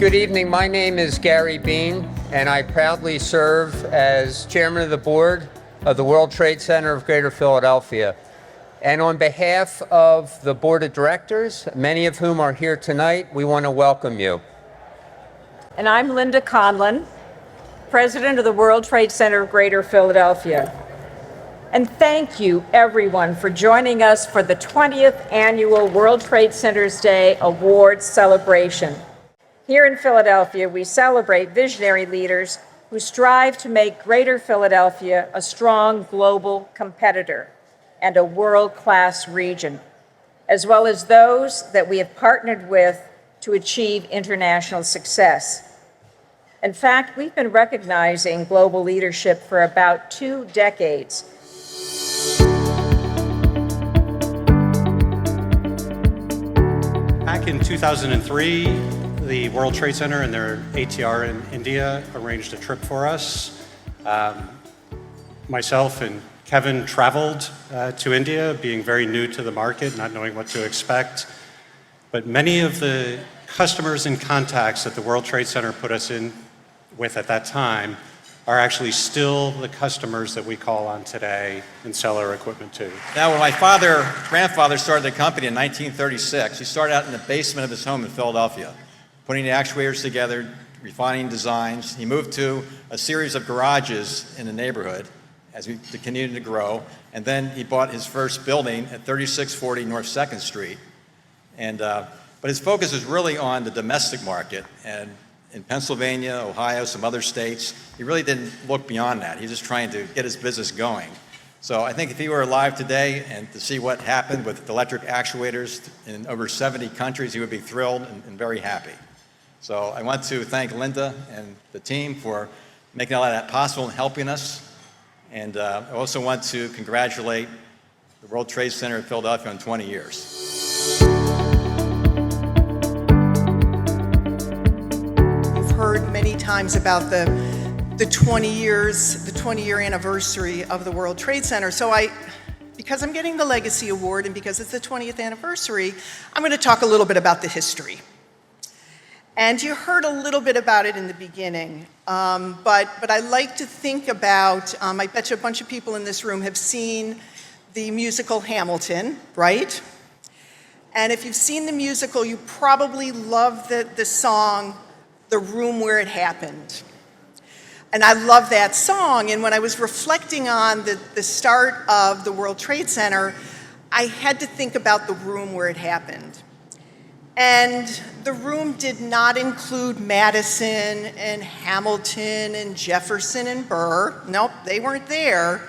Good evening. My name is Gary Bean, and I proudly serve as chairman of the board of the World Trade Center of Greater Philadelphia. And on behalf of the board of directors, many of whom are here tonight, we want to welcome you. And I'm Linda Conlon, president of the World Trade Center of Greater Philadelphia. And thank you, everyone, for joining us for the 20th Annual World Trade Centers Day Awards celebration. Here in Philadelphia, we celebrate visionary leaders who strive to make Greater Philadelphia a strong global competitor and a world-class region, as well as those that we have partnered with to achieve international success. In fact, we've been recognizing global leadership for about 2 decades. Back in 2003, the World Trade Center and their ATR in India arranged a trip for us. Myself and Kevin traveled to India, being very new to the market, not knowing what to expect. But many of the customers and contacts that the World Trade Center put us in with at that time are actually still the customers that we call on today and sell our equipment to. Now, when my grandfather started the company in 1936, he started out in the basement of his home in Philadelphia, putting the actuators together, refining designs. He moved to a series of garages in the neighborhood as we continued to grow, and then he bought his first building at 3640 North 2nd Street. But his focus is really on the domestic market, and in Pennsylvania, Ohio, some other states, he really didn't look beyond that. He was just trying to get his business going. So I think if he were alive today and to see what happened with electric actuators in over 70 countries, he would be thrilled and very happy. So I want to thank Linda and the team for making all of that possible and helping us. And I also want to congratulate the World Trade Center of Philadelphia on 20 years. Heard many times about the 20-year anniversary of the World Trade Center. So because I'm getting the Legacy Award and because it's the 20th anniversary, I'm going to talk a little bit about the history. And you heard a little bit about it in the beginning, but I like to think about, I bet you a bunch of people in this room have seen the musical Hamilton, right? And if you've seen the musical, you probably love the song, The Room Where It Happened. And I love that song, and when I was reflecting on the start of the World Trade Center, I had to think about the room where it happened. And the room did not include Madison and Hamilton and Jefferson and Burr. Nope, they weren't there.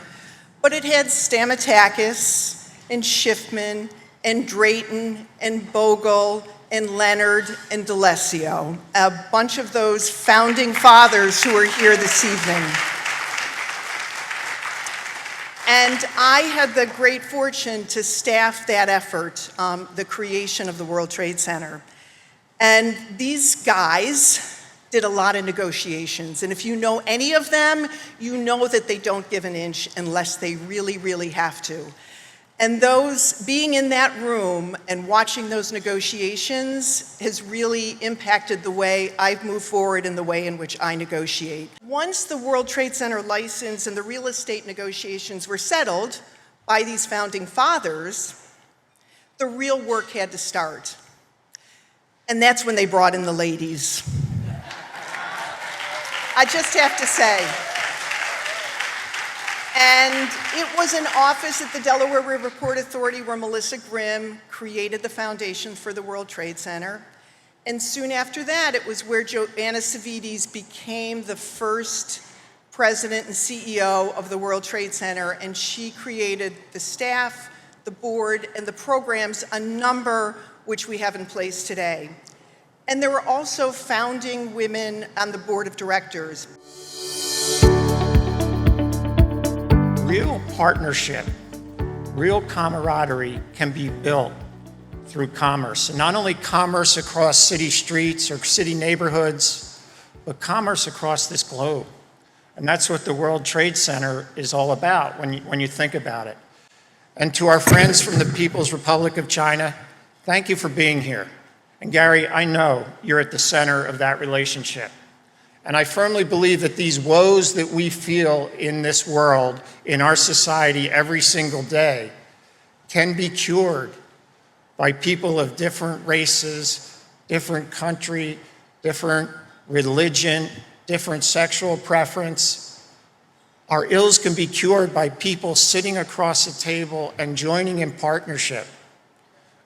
But it had Stamatakis and Schiffman and Drayton and Bogle and Leonard and D'Alessio, a bunch of those founding fathers who are here this evening. And I had the great fortune to staff that effort, the creation of the World Trade Center. And these guys did a lot of negotiations. And if you know any of them, you know that they don't give an inch unless they really, really have to. And being in that room and watching those negotiations has really impacted the way I've moved forward and the way in which I negotiate. Once the World Trade Center license and the real estate negotiations were settled by these founding fathers, the real work had to start. And that's when they brought in the ladies. I just have to say. And it was an office at the Delaware River Port Authority where Melissa Grimm created the foundation for the World Trade Center. And soon after that, it was where Joanna Savides became the first president and CEO of the World Trade Center, and she created the staff, the board, and the programs, a number which we have in place today. And there were also founding women on the board of directors. Real partnership, real camaraderie can be built through commerce. And not only commerce across city streets or city neighborhoods, but commerce across this globe. And that's what the World Trade Center is all about when you think about it. And to our friends from the People's Republic of China, thank you for being here. And Gary, I know you're at the center of that relationship. And I firmly believe that these woes that we feel in this world, in our society every single day, can be cured by people of different races, different country, different religion, different sexual preference. Our ills can be cured by people sitting across a table and joining in partnership,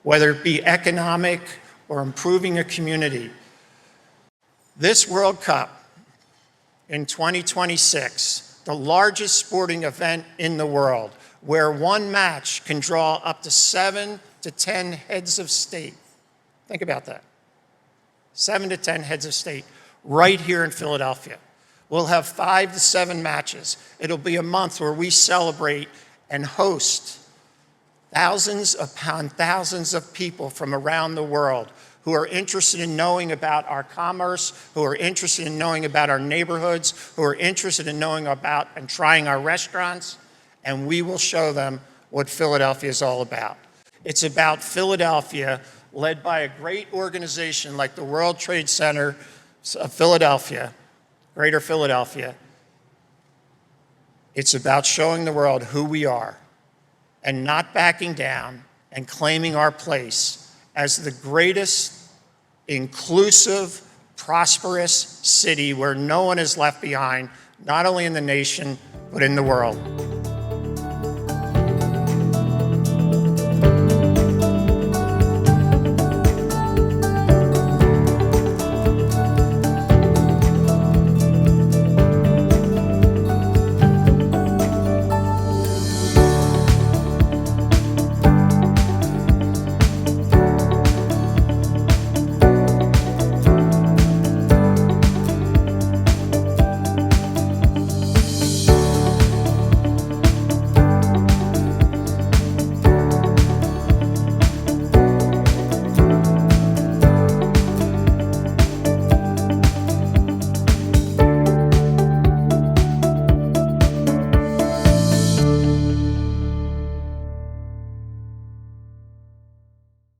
whether it be economic or improving a community. This World Cup in 2026, the largest sporting event in the world, where one match can draw up to 7 to 10 heads of state. Think about that. 7 to 10 heads of state right here in Philadelphia. We'll have 5 to 7 matches. It'll be a month where we celebrate and host thousands upon thousands of people from around the world who are interested in knowing about our commerce, who are interested in knowing about our neighborhoods, who are interested in knowing about and trying our restaurants, and we will show them what Philadelphia is all about. It's about Philadelphia, led by a great organization like the World Trade Center of Philadelphia, Greater Philadelphia. It's about showing the world who we are and not backing down and claiming our place as the greatest, inclusive, prosperous city where no one is left behind, not only in the nation, but in the world.